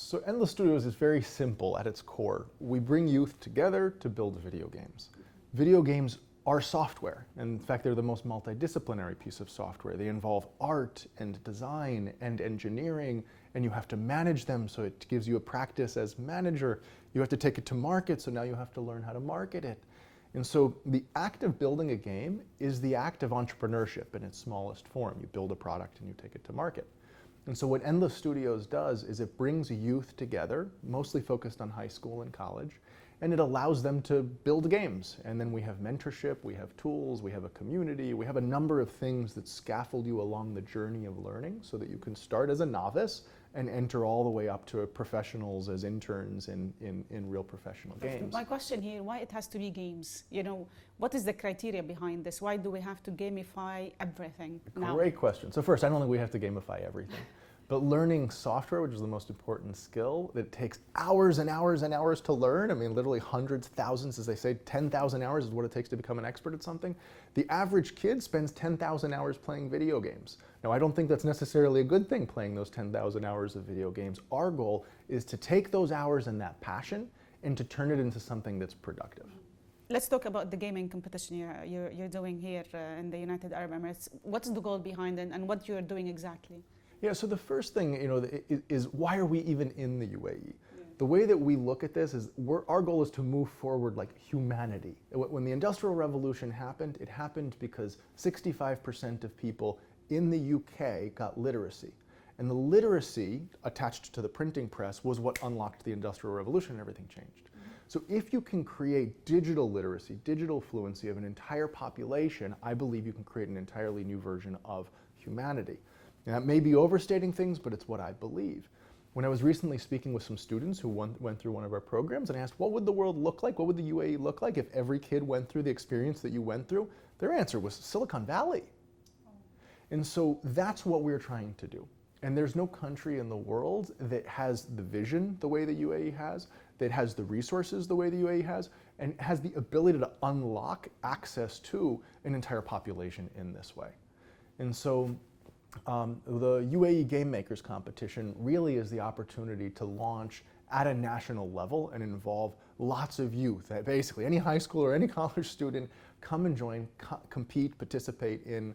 So Endless Studios is very simple at its core. We bring youth together to build video games. Video games are software. In fact, they're the most multidisciplinary piece of software. They involve art and design and engineering, and you have to manage them, so it gives you a practice as manager. You have to take it to market, so now you have to learn how to market it. And so the act of building a game is the act of entrepreneurship in its smallest form. You build a product and you take it to market. And so what Endless Studios does is it brings youth together, mostly focused on high school and college, and it allows them to build games. And then we have mentorship, we have tools, we have a community, we have a number of things that scaffold you along the journey of learning so that you can start as a novice and enter all the way up to professionals as interns in real professional games. My question here, why it has to be games? You know, what is the criteria behind this? Why do we have to gamify everything now? Great question. So first, I don't think we have to gamify everything. But learning software, which is the most important skill, that takes hours and hours and hours to learn. I mean, literally hundreds, thousands, as they say, 10,000 hours is what it takes to become an expert at something. The average kid spends 10,000 hours playing video games. Now, I don't think that's necessarily a good thing, playing those 10,000 hours of video games. Our goal is to take those hours and that passion and to turn it into something that's productive. Let's talk about the gaming competition you're doing here in the United Arab Emirates. What's the goal behind it and what you're doing exactly? Yeah, so the first thing, is why are we even in the UAE? Yeah. The way that we look at this is our goal is to move forward like humanity. When the Industrial Revolution happened, it happened because 65% of people in the UK got literacy. And the literacy attached to the printing press was what unlocked the Industrial Revolution and everything changed. Mm-hmm. So if you can create digital literacy, digital fluency of an entire population, I believe you can create an entirely new version of humanity. Now, that may be overstating things, but it's what I believe. When I was recently speaking with some students who went through one of our programs and asked, what would the world look like? What would the UAE look like if every kid went through the experience that you went through? Their answer was Silicon Valley. And so that's what we're trying to do. And there's no country in the world that has the vision the way the UAE has, that has the resources the way the UAE has, and has the ability to unlock access to an entire population in this way. And so the UAE Game Makers Competition really is the opportunity to launch at a national level and involve lots of youth. Basically, any high school or any college student come and join, compete, participate in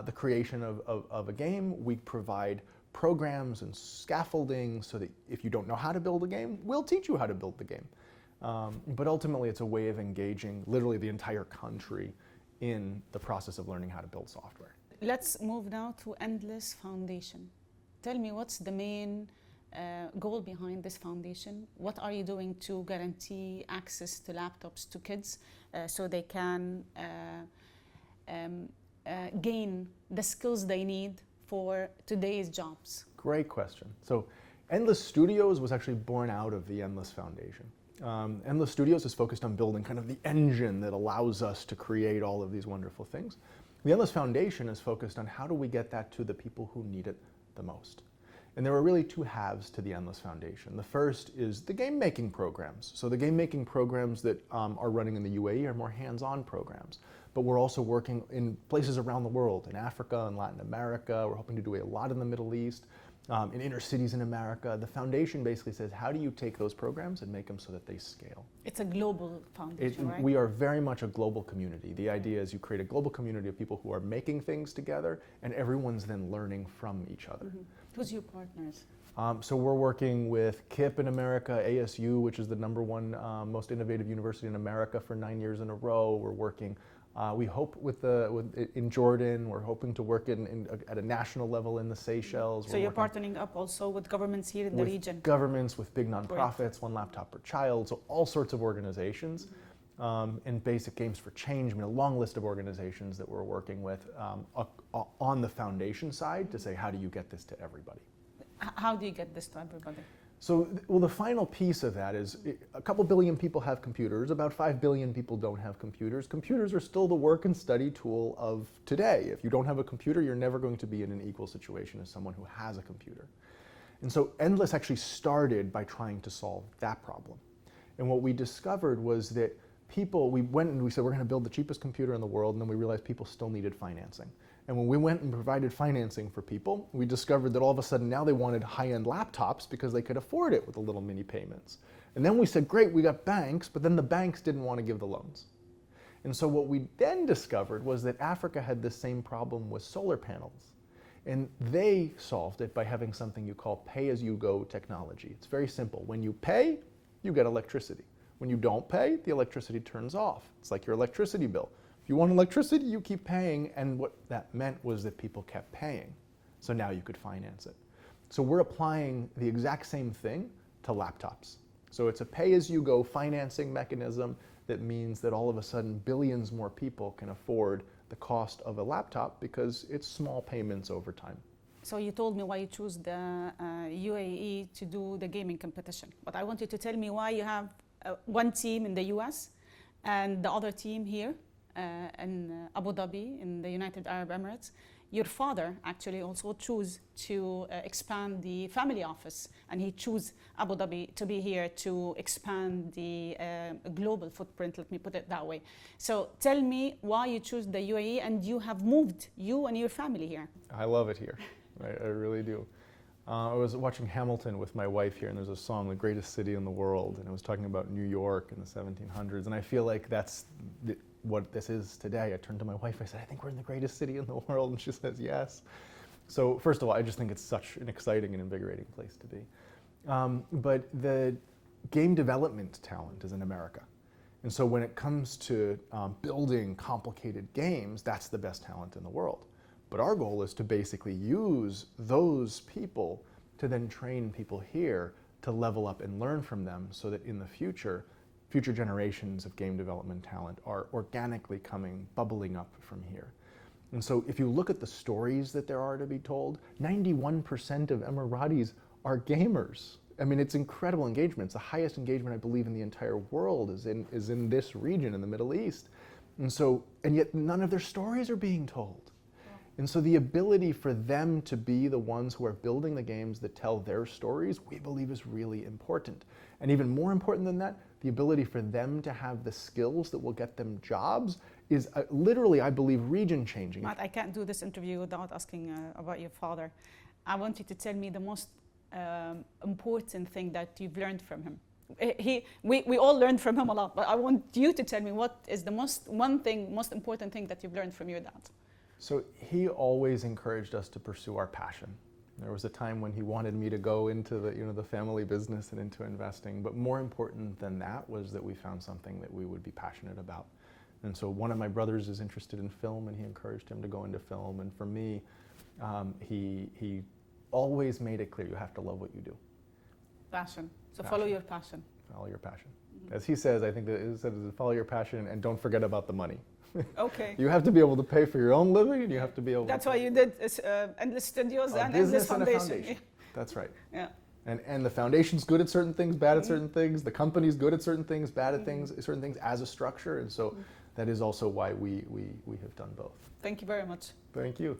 the creation of a game. We provide programs and scaffolding so that if you don't know how to build a game, we'll teach you how to build the game. But ultimately, it's a way of engaging literally the entire country in the process of learning how to build software. Let's move now to Endless Foundation. Tell me, what's the main goal behind this foundation? What are you doing to guarantee access to laptops to kids so they can gain the skills they need for today's jobs? Great question. So Endless Studios was actually born out of the Endless Foundation. Endless Studios is focused on building kind of the engine that allows us to create all of these wonderful things. The Endless Foundation is focused on how do we get that to the people who need it the most. And there are really two halves to the Endless Foundation. The first is the game-making programs. So the game-making programs that are running in the UAE are more hands-on programs. But we're also working in places around the world, in Africa and Latin America. We're hoping to do a lot in the Middle East, in inner cities in America. The foundation basically says, how do you take those programs and make them so that they scale? It's a global foundation, right? We are very much a global community. The idea is you create a global community of people who are making things together, and everyone's then learning from each other. Mm-hmm. Who's your partners? So we're working with KIPP in America, ASU, which is the #1 most innovative university in America for 9 years in a row. We're working, we hope in Jordan. We're hoping to work at a national level in the Seychelles. So you're partnering up also with governments here in the region? With governments, with big nonprofits, One Laptop Per Child, so all sorts of organizations. And Basic Games for Change, I mean, a long list of organizations that we're working with on the foundation side to say, how do you get this to everybody? How do you get this to everybody? So, well, the final piece of that is a couple billion people have computers, about 5 billion people don't have computers. Computers are still the work and study tool of today. If you don't have a computer, you're never going to be in an equal situation as someone who has a computer. And so Endless actually started by trying to solve that problem. And what we discovered was that we went and we said, we're going to build the cheapest computer in the world, and then we realized people still needed financing. And when we went and provided financing for people, we discovered that all of a sudden now they wanted high-end laptops because they could afford it with the little mini payments. And then we said, great, we got banks, but then the banks didn't want to give the loans. And so what we then discovered was that Africa had the same problem with solar panels. And they solved it by having something you call pay-as-you-go technology. It's very simple. When you pay, you get electricity. When you don't pay, the electricity turns off. It's like your electricity bill. If you want electricity, you keep paying, and what that meant was that people kept paying. So now you could finance it. So we're applying the exact same thing to laptops. So it's a pay-as-you-go financing mechanism that means that all of a sudden billions more people can afford the cost of a laptop because it's small payments over time. So you told me why you choose the UAE to do the gaming competition, but I want you to tell me why you have one team in the US and the other team here in Abu Dhabi in the United Arab Emirates. Your father actually also chose to expand the family office, and he chose Abu Dhabi to be here to expand the global footprint, let me put it that way. So tell me why you chose the UAE, and you have moved, you and your family here. I love it here. I really do. I was watching Hamilton with my wife here, and there's a song, The Greatest City in the World, and it was talking about New York in the 1700s, and I feel like that's what this is today. I turned to my wife, I said, I think we're in the greatest city in the world, and she says, yes. So first of all, I just think it's such an exciting and invigorating place to be. But the game development talent is in America. And so when it comes to building complicated games, that's the best talent in the world. But our goal is to basically use those people to then train people here to level up and learn from them so that in the future generations of game development talent are organically bubbling up from here. And so if you look at the stories that there are to be told, 91% of Emiratis are gamers. I mean, it's incredible engagement. It's the highest engagement, I believe, in the entire world is in this region, in the Middle East. And yet none of their stories are being told. And so the ability for them to be the ones who are building the games that tell their stories, we believe is really important. And even more important than that, the ability for them to have the skills that will get them jobs is literally, I believe, region changing. Matt, I can't do this interview without asking about your father. I want you to tell me the most important thing that you've learned from him. We all learned from him a lot, but I want you to tell me what is the most important thing that you've learned from your dad. So he always encouraged us to pursue our passion. There was a time when he wanted me to go into the family business and into investing, but more important than that was that we found something that we would be passionate about. And so one of my brothers is interested in film, and he encouraged him to go into film. And for me, he always made it clear you have to love what you do. Passion. So follow your passion. Follow your passion. Mm-hmm. As he says, I think that it says follow your passion and don't forget about the money. Okay. You have to be able to pay for your own living, and you have to be able. That's why you did Endless Studios and Endless Foundation. Yeah. That's right. Yeah. And the foundation's good at certain things, bad at certain things. The company's good at certain things, bad at certain things as a structure, and so that is also why we have done both. Thank you very much. Thank you.